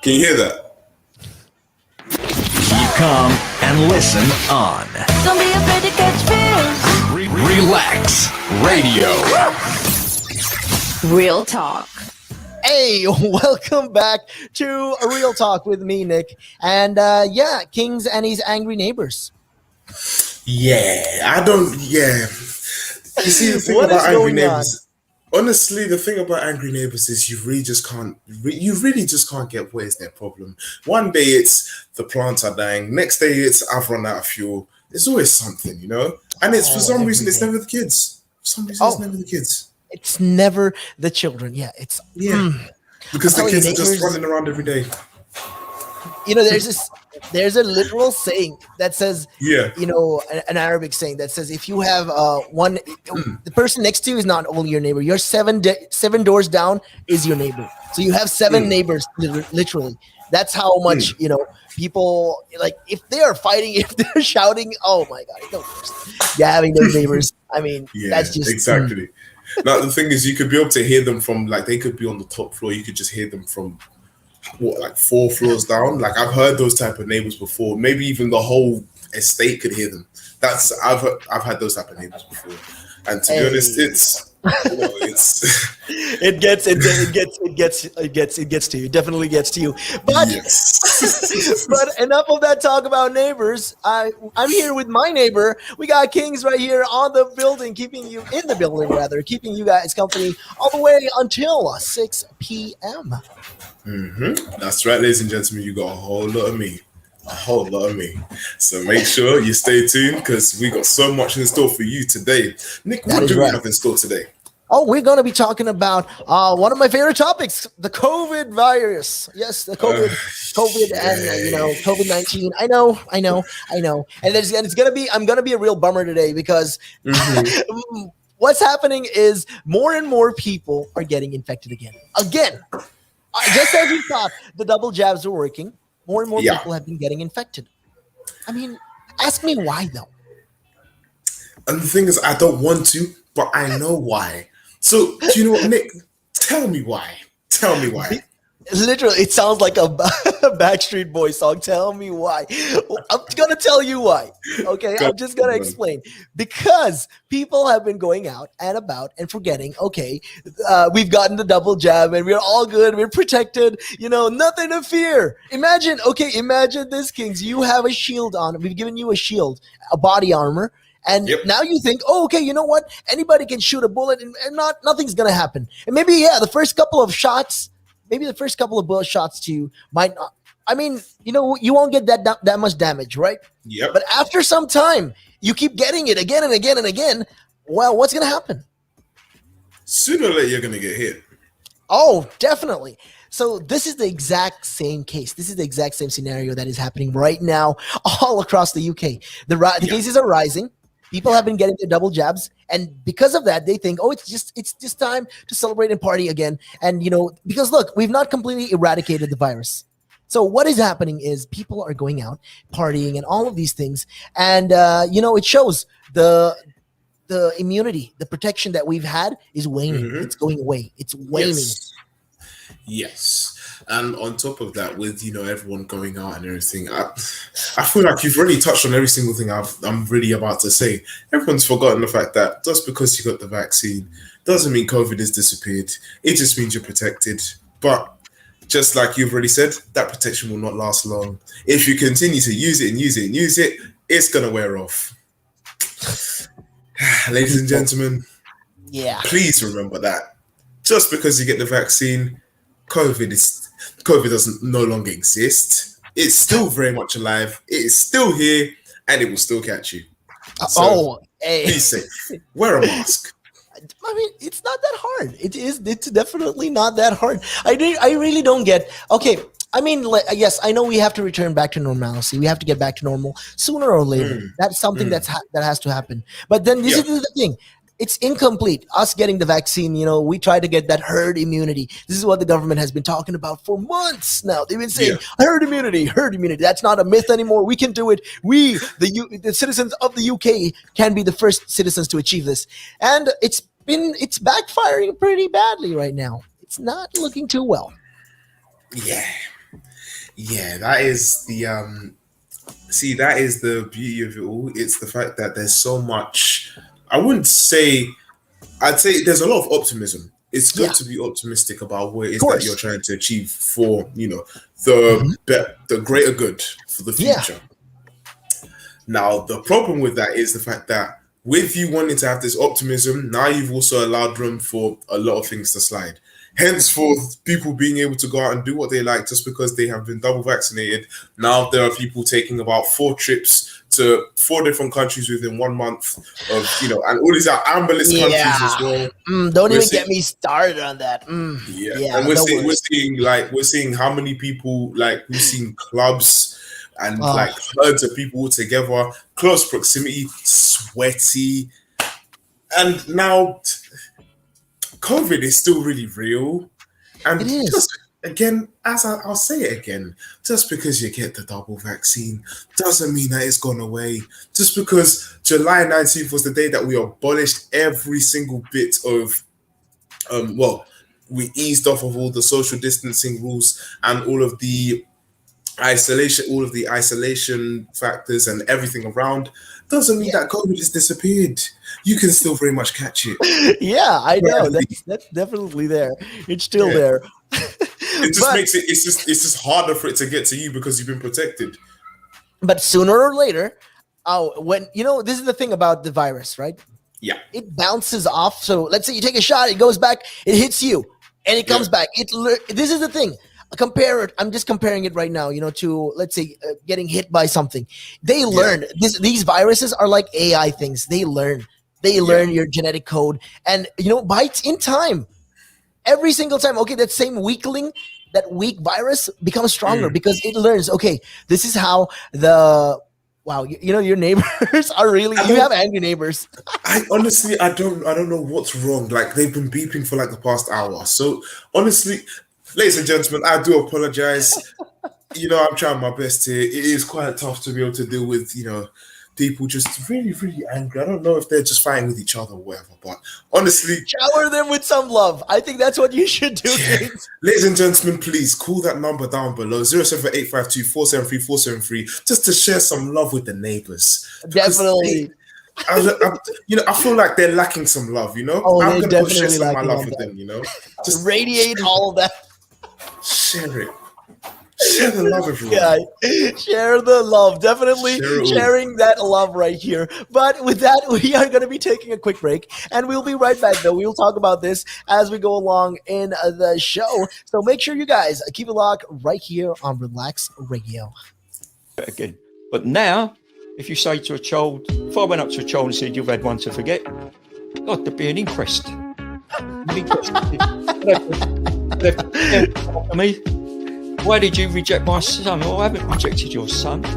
Can you hear that? You come and listen on Don't be afraid to catch feels. Relaks Radio. Real talk. Hey, welcome back to a Real Talk with me, Nick. And Kings and his angry neighbors. Yeah. You see, the thing What about is angry going on? neighbors, honestly, the thing about angry neighbors is you really just can't get what is their problem. One day it's the plants are dying, next day it's I've run out of fuel. There's always something, and it's for some reason it's every day. never the kids. For some reason it's never the kids. It's never the children. Yeah, it's Because I'm the telling you, kids are just neighbors- running around every day. there's a literal saying that says, Yeah. an Arabic saying that says if you have the person next to you is not only your neighbor, your seven doors down is your neighbor. So you have seven neighbors, literally. That's how much people, like, if they are fighting, if they're shouting, oh my god, no, yeah, having those neighbors. I mean, Yeah, that's just exactly. Now the thing is, you could be able to hear them from, like, they could be on the top floor. You could just hear them from like 4 floors down. Like, I've heard those type of neighbors before. Maybe even the whole estate could hear them. I've had those type of neighbors before. And to be honest, it's it gets to you. It definitely gets to you. But yes. but enough of that talk about neighbors. I'm here with my neighbor. We got Kings right here on the building, keeping you guys company all the way until 6 p.m. That's right, ladies and gentlemen. You got a whole lot of me. So make sure you stay tuned because we got so much in store for you today. Nick, what do we have in store today? Oh, we're going to be talking about one of my favorite topics, the COVID virus. Yes, the COVID and, COVID-19. I know. And I'm going to be a real bummer today because what's happening is more and more people are getting infected again. Just as we thought the double jabs were working, more and more people have been getting infected. I mean, ask me why, though. And the thing is, I don't want to, but I know why. So, do you know what, Nick? Tell me why. Literally, it sounds like a Backstreet Boys song. Tell me why. I'm going to tell you why. Okay, I'm just going to explain. Because people have been going out and about and forgetting, we've gotten the double jab and we're all good. We're protected. Nothing to fear. Imagine this, Kings. You have a shield on. We've given you a shield, a body armor. And now you think, you know what? Anybody can shoot a bullet and nothing's going to happen. And maybe, the first couple of bullet shots to you might not. I mean, you won't get that much damage, right? Yep. But after some time, you keep getting it again and again and again. Well, what's going to happen? Sooner or later, you're going to get hit. Oh, definitely. So this is the exact same case. This is the exact same scenario that is happening right now all across the UK. The cases are rising. People have been getting their double jabs, and because of that, they think, it's just time to celebrate and party again. And because look, we've not completely eradicated the virus. So what is happening is people are going out, partying, and all of these things, and it shows the immunity, the protection that we've had is waning. It's going away. It's waning. Yes. And on top of that, with everyone going out and everything, I feel like you've really touched on every single thing I'm really about to say. Everyone's forgotten the fact that just because you got the vaccine doesn't mean COVID has disappeared. It just means you're protected. But just like you've already said, that protection will not last long. If you continue to use it, it's gonna wear off. Ladies and gentlemen, please remember that just because you get the vaccine, COVID doesn't no longer exist. It's still very much alive. It is still here, and it will still catch you. So, be safe. Wear a mask. I mean, it's not that hard. It's definitely not that hard. I really don't get. Okay, I mean, yes, I know we have to return back to normalcy. We have to get back to normal sooner or later. That's something that has to happen. But then this is the thing. It's incomplete. Us getting the vaccine, we try to get that herd immunity. This is what the government has been talking about for months now. They've been saying herd immunity. That's not a myth anymore. We can do it. We, the citizens of the UK, can be the first citizens to achieve this. And it's backfiring pretty badly right now. It's not looking too well. Yeah. Yeah, that is the see, that is the beauty of it all. It's the fact that there's so much. I wouldn't say. I'd say there's a lot of optimism. It's Yeah, good to be optimistic about what it of is that you're course. trying to achieve for Mhm. the greater good for the Yeah, future. Now, the problem with that is the fact that with you wanting to have this optimism, now you've also allowed room for a lot of things to slide. Henceforth, people being able to go out and do what they like just because they have been double vaccinated. Now there are people taking about 4 trips to 4 different countries within 1 month and all these are amberless countries as yeah. well. Don't We're even seeing, get me started on that. yeah, and Yeah, we're the seeing we're worst. seeing like we're seeing how many people like we've seen clubs and Oh, like herds of people all together, close proximity, sweaty, and now COVID is still really real. it And is. just again, I'll say it again, just because you get the double vaccine doesn't mean that it's gone away. Just because July 19th was the day that we abolished every single bit of well, we eased off of all the social distancing rules and all of the isolation factors and everything around, doesn't mean Yeah, that COVID has disappeared. You can still very much catch it. yeah. I know. Sadly. That's definitely there. It's still Yeah. there. It just but makes it's just harder for it to get to you because you've been protected. but sooner or later, when this is the thing about the virus, right? Yeah. It bounces off. So let's say you take a shot, it goes back, it hits you, and it Yeah. comes back. This is the thing. Compare it. I'm just comparing it right now. To let's say getting hit by something. They learn. These viruses are like AI things. They learn. They Yeah. learn your genetic code, and bites in time. Every single time. Okay, that same weakling, that weak virus becomes stronger Mm. because it learns. Okay, this is how the. Wow, your neighbors are really. I You don't have angry neighbors. I honestly I don't know what's wrong. Like they've been beeping for like the past hour. So honestly, ladies and gentlemen, I do apologize. I'm trying my best here. It is quite tough to be able to deal with, people just really, really angry. I don't know if they're just fighting with each other or whatever, but honestly, Shower them with some love. I think that's what you should do, yeah. kids. Ladies and gentlemen, please call that number down below 07852 just to share some love with the neighbors. Because Definitely. I feel like they're lacking some love, Oh, I'm they're going to go share definitely some of my lacking love on with that. them, Just Radiate all of that. share it. Share the love, everyone. Yeah, share the love. Definitely Share it all. sharing that love right here. But with that, we are going to be taking a quick break, and we'll be right back. Though we'll talk about this as we go along in the show. So make sure you guys keep it locked right here on Relax Radio. Again, but now, if you say to a child, if I went up to a child and said, "You've had one to forget," God, there'd be an inquest. An inquest. Me. Why did you reject my son? Oh, I haven't rejected your son. I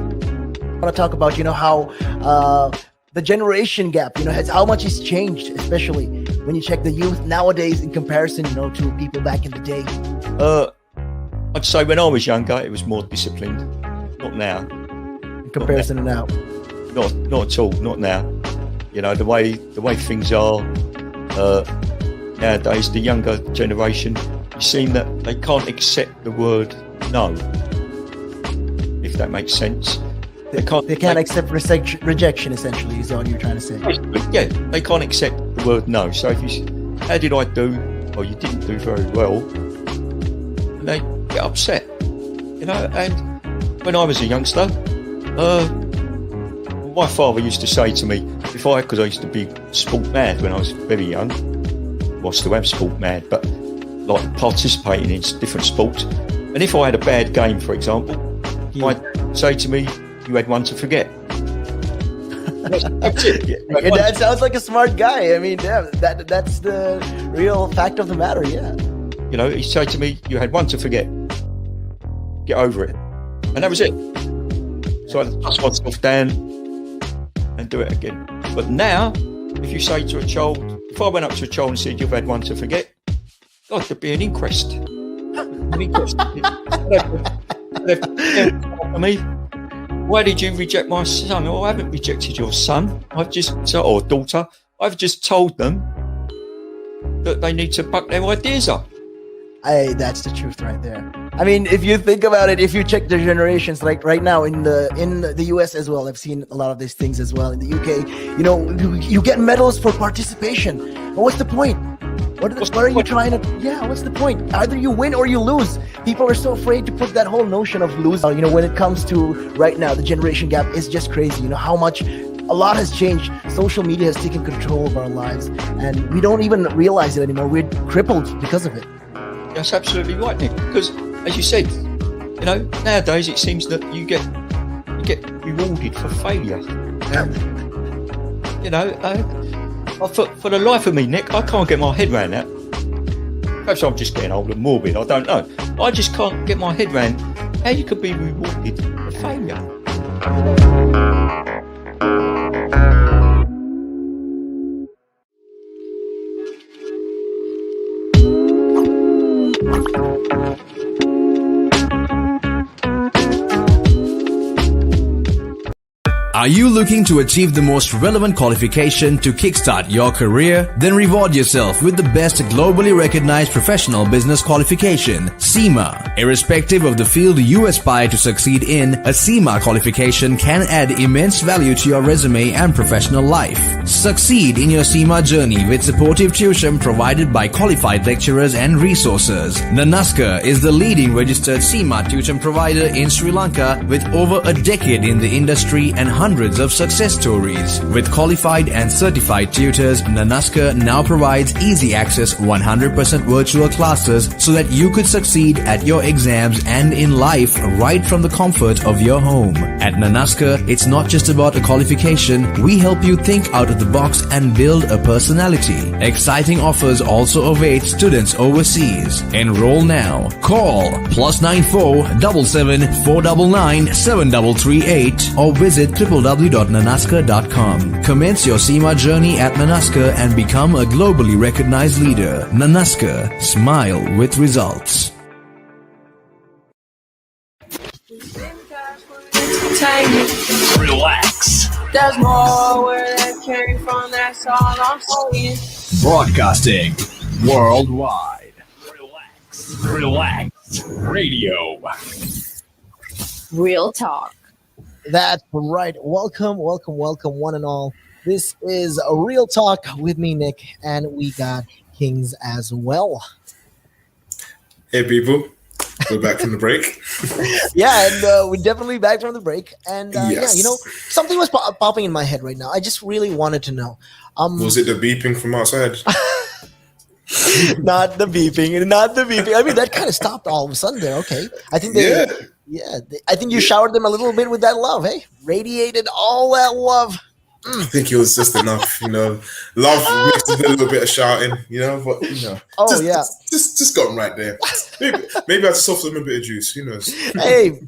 want to talk about how the generation gap, has how much it's changed, especially when you check the youth nowadays in comparison, to people back in the day. I'd say when I was younger, it was more disciplined. Not now. In comparison to now. Not at all. Not now. The way things are nowadays, the younger generation, you seem that they can't accept the word no. If that makes sense. They can't accept rejection, essentially, is all you're trying to say. Yeah, they can't accept the word no. So if you, how did I do? Or you didn't do very well, and they get upset, And when I was a youngster, my father used to say to me, because I used to be sport mad when I was very young, well, still am sport mad, but like participating in different sports. And if I had a bad game, for example, he'd say to me, "You had one to forget." That's it. Your dad sounds like a smart guy. I mean, yeah, that's the real fact of the matter. Yeah. He'd say to me, "You had one to forget. Get over it," and that was it. So I dust myself down and do it again. But now, if you say to a child, if I went up to a child and said, "You've had one to forget," God, there'd be an inquest. An inquest. Me. Why did you reject my son? Oh, I haven't rejected your son. Or daughter. I've just told them that they need to buck their ideas up. That's the truth right there. I mean, if you think about it, if you check the generations, like right now in the US as well, I've seen a lot of these things as well. In the UK, you get medals for participation. But what's the point? What are you trying to? Yeah, what's the point? Either you win or you lose. People are so afraid to put that whole notion of losing. When it comes to right now, the generation gap is just crazy. How much a lot has changed. Social media has taken control of our lives, and we don't even realize it anymore. We're crippled because of it. That's absolutely right, Nick. Because, as you said, nowadays it seems that you get rewarded for failure. For the life of me, Nick, I can't get my head around that. Perhaps I'm just getting old and morbid. I don't know. I just can't get my head around how you could be rewarded for failure. Are you looking to achieve the most relevant qualification to kickstart your career? Then reward yourself with the best globally recognized professional business qualification, CIMA. Irrespective of the field you aspire to succeed in, a CIMA qualification can add immense value to your resume and professional life. Succeed in your CIMA journey with supportive tuition provided by qualified lecturers and resources. Nanaska is the leading registered CIMA tuition provider in Sri Lanka with over a decade in the industry and hundreds of success stories. With qualified and certified tutors, Nanaska now provides easy access 100% virtual classes so that you could succeed at your exams and in life right from the comfort of your home. At Nanaska, it's not just about a qualification. We help you think out of the box and build a personality. Exciting offers also await students overseas. Enroll now. Call +94 77 499 7338 or visit www.nanaska.com. Commence your CIMA journey at Nanaska and become a globally recognized leader. Nanaska, smile with results. Relax. There's more where that came from, that's all I'm saying. Broadcasting worldwide. Relax Radio. Real talk. That's right. Welcome, one and all. This is a Real Talk with me, Nick, and we got Kings as well. Hey, people. We're back from the break. Yeah, and we're definitely back from the break. And Yes. something was popping in my head right now. I just really wanted to know. Was it the beeping from outside? Not the beeping. I mean, that kind of stopped all of a sudden there. Okay. I think I think you showered them a little bit with that love, hey? Radiated all that love. I think it was just enough, Love mixed with a little bit of shouting, but Oh, just got them right there. Maybe I just softened them a bit of juice. Who knows? Hey,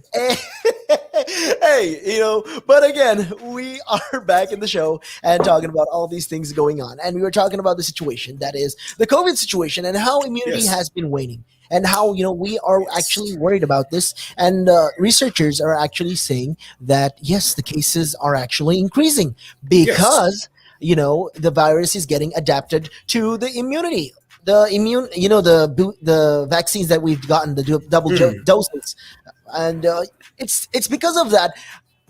but again, we are back in the show and talking about all these things going on. And we were talking about the situation, that is the COVID situation, and how immunity has been waning. And how, we are actually worried about this. And researchers are actually saying that, yes, the cases are actually increasing because, the virus is getting adapted to the immunity. The the vaccines that we've gotten, the double doses. And it's because of that.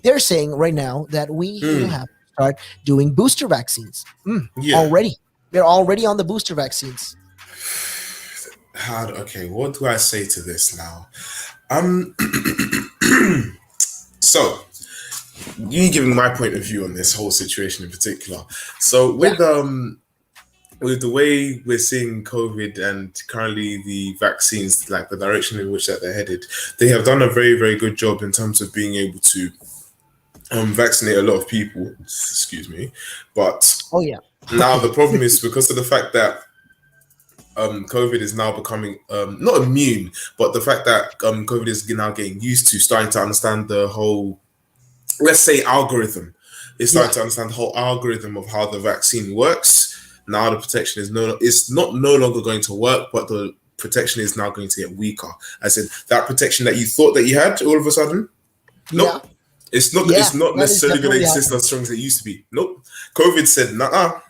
They're saying right now that we have to start doing booster vaccines already. They're already on the booster vaccines. Okay, what do I say to this now? So, you giving my point of view on this whole situation in particular. So, with the way we're seeing COVID and currently the vaccines, like the direction in which that they're headed, they have done a very, very good job in terms of being able to vaccinate a lot of people. Excuse me, but now the problem is because of the fact that COVID is now becoming not immune, but the fact that COVID is now getting used to starting to understand the whole, let's say, algorithm. It's starting to understand the whole algorithm of how the vaccine works. Now the protection is no longer going to work, but the protection is now going to get weaker. I said that protection that you thought that you had all of a sudden, nope. It's not necessarily going to exist as strong as it used to be. Nope. COVID said, nah,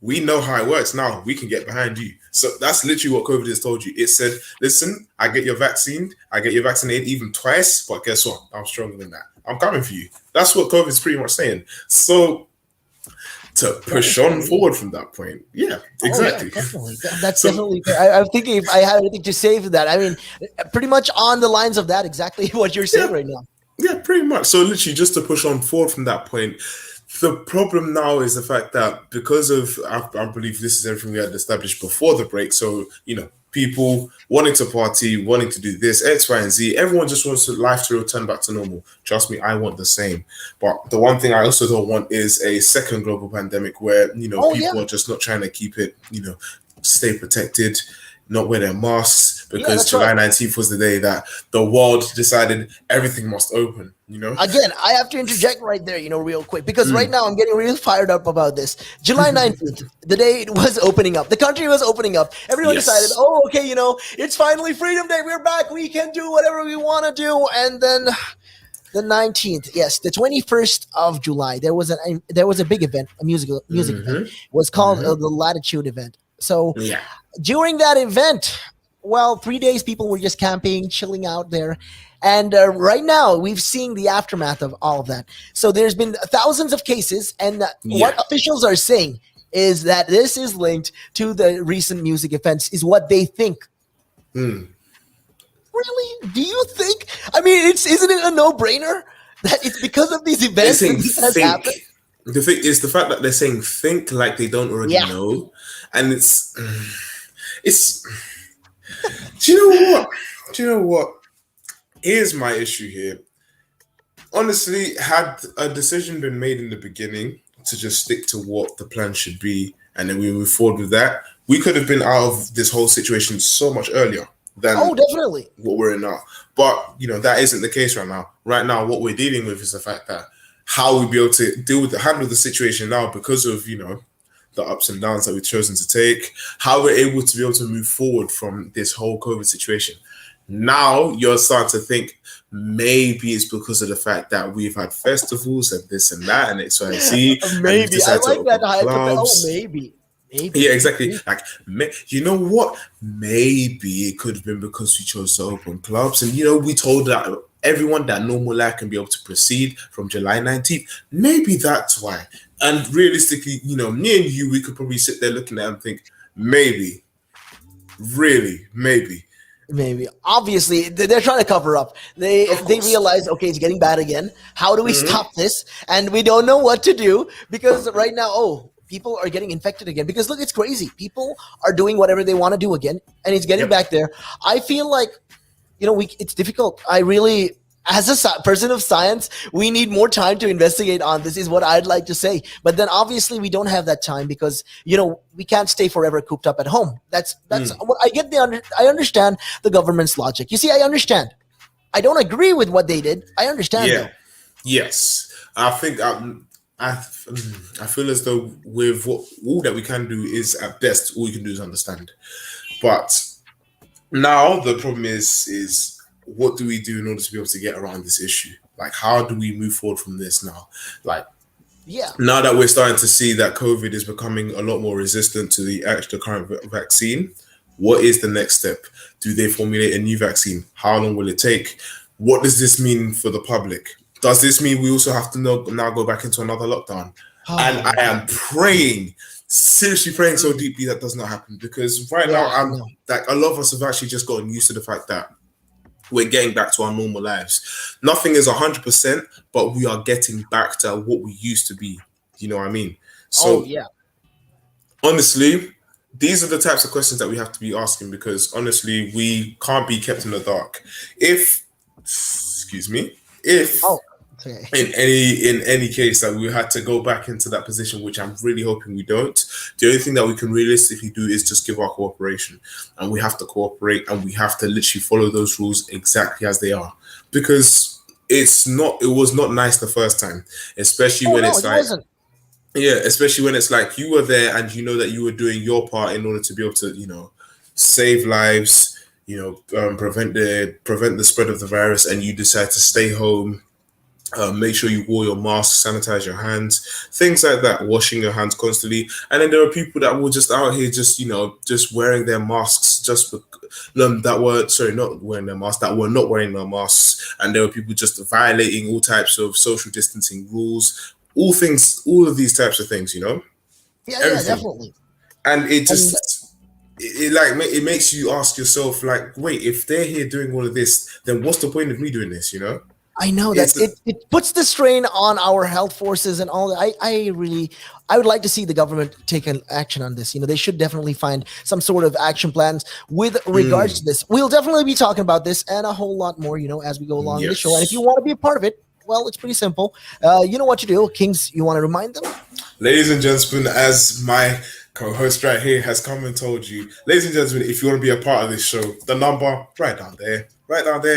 we know how it works now. We can get behind you. So that's literally what COVID has told you. It said, listen, I get your vaccine, I get your vaccinated even twice, but guess what? I'm stronger than that. I'm coming for you. That's what COVID is pretty much saying. So to push on forward from that point. Yeah, exactly. Oh, yeah, definitely. That's definitely fair. I'm thinking if I had anything to say for that. I mean, pretty much on the lines of that, exactly what you're saying right now. Yeah, pretty much. So literally just to push on forward from that point, the problem now is the fact that because of, I believe this is everything we had established before the break. So, people wanting to party, wanting to do this, X, Y, and Z, everyone just wants life to return back to normal. Trust me, I want the same. But the one thing I also don't want is a second global pandemic where, people are just not trying to keep it, stay protected, not wear their masks, because July 19th was the day that the world decided everything must open, Again, I have to interject right there, real quick, because right now I'm getting real fired up about this. July 19th, the day it was opening up, the country was opening up. Everyone decided, okay, it's finally Freedom Day. We're back. We can do whatever we want to do. And then the 19th, yes, the 21st of July, there was a big event, a music event. It was called the Latitude event. So during that event, 3 days people were just camping, chilling out there. And right now, we've seen the aftermath of all of that. So there's been thousands of cases. And what officials are saying is that this is linked to the recent music events, is what they think. Really? Do you think? I mean, isn't it a no-brainer that it's because of these events that this has happened? The thing is the fact that they're saying think like they don't already know. And it's do you know what? Here's my issue here. Honestly, had a decision been made in the beginning to just stick to what the plan should be, and then we move forward with that, we could have been out of this whole situation so much earlier than definitely what we're in now. But, that isn't the case right now. Right now, what we're dealing with is the fact that how we be able to handle the situation now because of, the ups and downs that we've chosen to take, how we're able to be able to move forward from this whole COVID situation. Now you're starting to think maybe it's because of the fact that we've had festivals and this and that and X, Y, and Z. Maybe. I like that. Maybe. Yeah, exactly. Like, you know what? Maybe it could have been because we chose to open clubs. And, we told that everyone that normal life can be able to proceed from July 19th. Maybe that's why. And realistically, me and you, we could probably sit there looking at it and think, maybe. Really, maybe. Maybe. Obviously, they're trying to cover up. They realize, okay, it's getting bad again. How do we stop this? And we don't know what to do because right now, people are getting infected again. Because look, it's crazy. People are doing whatever they want to do again, and it's getting back there. I feel like, it's difficult. I really, as a person of science, we need more time to investigate on this is what I'd like to say. But then obviously we don't have that time because, we can't stay forever cooped up at home. That's what I get. I understand the government's logic. You see, I understand. I don't agree with what they did. I understand. Yeah. Yes. I think I feel as though with all that we can do is at best, all you can do is understand. But now the problem is what do we do in order to be able to get around this issue? Like, how do we move forward from this now? Like, now that we're starting to see that COVID is becoming a lot more resistant to the actual current vaccine, what is the next step? Do they formulate a new vaccine? How long will it take? What does this mean for the public? Does this mean we also have to now go back into another lockdown? And I am praying, seriously praying so deeply that does not happen because right now I'm like a lot of us have actually just gotten used to the fact that we're getting back to our normal lives. Nothing is 100%, but we are getting back to what we used to be. You know what I mean? So, honestly, these are the types of questions that we have to be asking because, honestly, we can't be kept in the dark. If in any case that we had to go back into that position, which I'm really hoping we don't, the only thing that we can realistically do is just give our cooperation, and we have to cooperate and we have to literally follow those rules exactly as they are because it was not nice the first time, especially when especially when it's like you were there and you know that you were doing your part in order to be able to save lives, prevent the spread of the virus, and you decide to stay home Make sure you wear your mask, sanitize your hands, things like that, washing your hands constantly. And then there are people that were just out here just wearing their masks that were not wearing their masks, that were not wearing their masks. And there were people just violating all types of social distancing rules, all of these types of things, Yeah, everything. definitely. And it makes you ask yourself, like, wait, if they're here doing all of this, then what's the point of me doing this, I know that it puts the strain on our health forces and all that. I would like to see the government take an action on this. They should definitely find some sort of action plans with regards to this. We'll definitely be talking about this and a whole lot more, as we go along in the show. And if you want to be a part of it, well, it's pretty simple. You know what to do. Kings, you want to remind them? Ladies and gentlemen, as my co-host right here has come and told you, ladies and gentlemen, if you want to be a part of this show, the number right down there,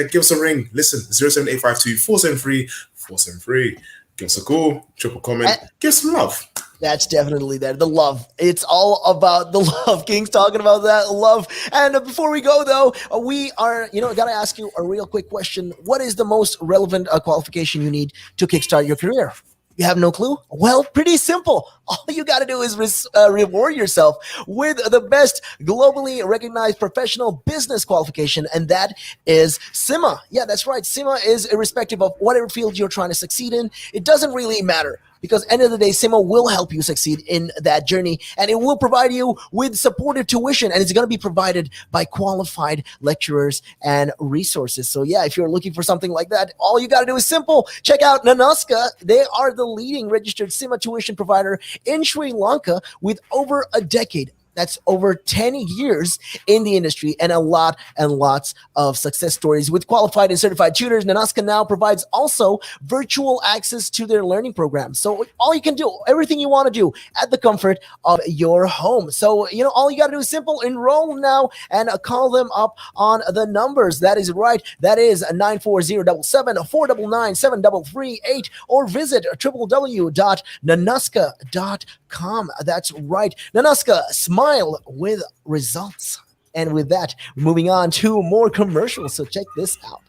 give us a ring. Listen, 07852-473-473. Give us a call, triple comment, give us some love. That's definitely there. The love. It's all about the love. King's talking about that love. And before we go, though, we are, got to ask you a real quick question. What is the most relevant qualification you need to kickstart your career? You have no clue? Well, pretty simple. All you got to do is reward yourself with the best globally recognized professional business qualification, and that is CIMA. Yeah, that's right. CIMA is irrespective of whatever field you're trying to succeed in. It doesn't really matter. Because end of the day, CIMA will help you succeed in that journey, and it will provide you with supportive tuition, and it's going to be provided by qualified lecturers and resources. So yeah, if you're looking for something like that, all you got to do is simple. Check out Nanaska. They are the leading registered CIMA tuition provider in Sri Lanka with over a decade. That's over 10 years in the industry and a lot and lots of success stories. With qualified and certified tutors, Nanaska now provides also virtual access to their learning programs. So all you can do, everything you want to do at the comfort of your home. So, all you got to do is simple. Enroll now and call them up on the numbers. That is right. That is 940-77-499-7338 or visit www.nanaska.com. That's right. Nanaska, smile with results. And with that, moving on to more commercials. So check this out.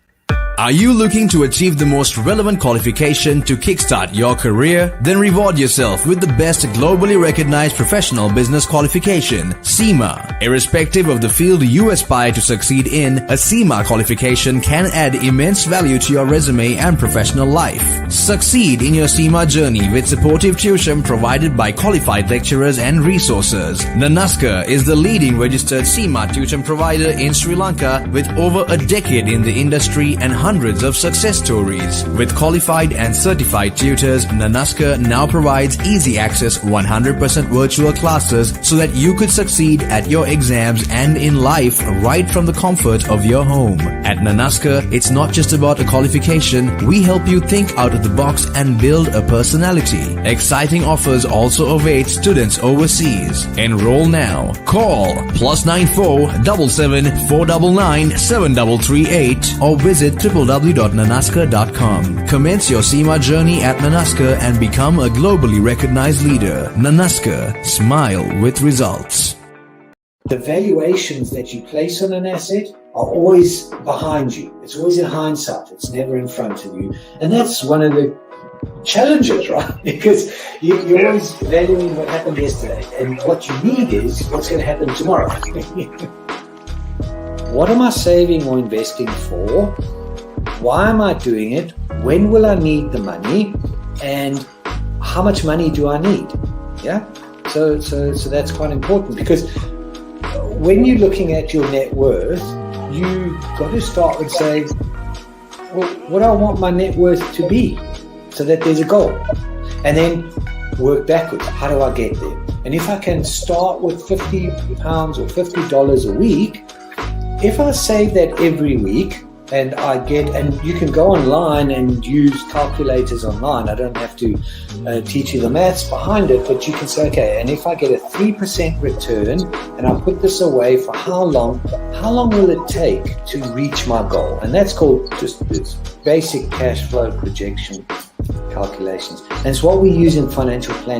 Are you looking to achieve the most relevant qualification to kickstart your career? Then reward yourself with the best globally recognized professional business qualification, CIMA. Irrespective of the field you aspire to succeed in, a CIMA qualification can add immense value to your resume and professional life. Succeed in your CIMA journey with supportive tuition provided by qualified lecturers and resources. Nanaska is the leading registered CIMA tuition provider in Sri Lanka with over a decade in the industry and hundreds of success stories. With qualified and certified tutors, Nanaska now provides easy access 100% virtual classes so that you could succeed at your exams and in life right from the comfort of your home. At Nanaska, it's not just about a qualification. We help you think out of the box and build a personality. Exciting offers also await students overseas. Enroll now. Call +94 77 499 7338 or visit www.nanaska.com. Commence your CIMA journey at Nanaska and become a globally recognized leader. Nanaska, smile with results. The valuations that you place on an asset are always behind you. It's always in hindsight. It's never in front of you. And that's one of the challenges, right? Because you're always valuing what happened yesterday. And what you need is what's going to happen tomorrow. What am I saving or investing for? Why am I doing it? When will I need the money? And how much money do I need? Yeah. So that's quite important, because when you're looking at your net worth, you've got to start with saying, well, what do I want my net worth to be? So that there's a goal. And then work backwards. How do I get there? And if I can start with £50 or $50 a week, if I save that every week, and you can go online and use calculators online. I don't have to teach you the maths behind it, but you can say, okay, and if I get a 3% return and I put this away for how long will it take to reach my goal? And that's called just this basic cash flow projection calculations. And it's what we use in financial planning.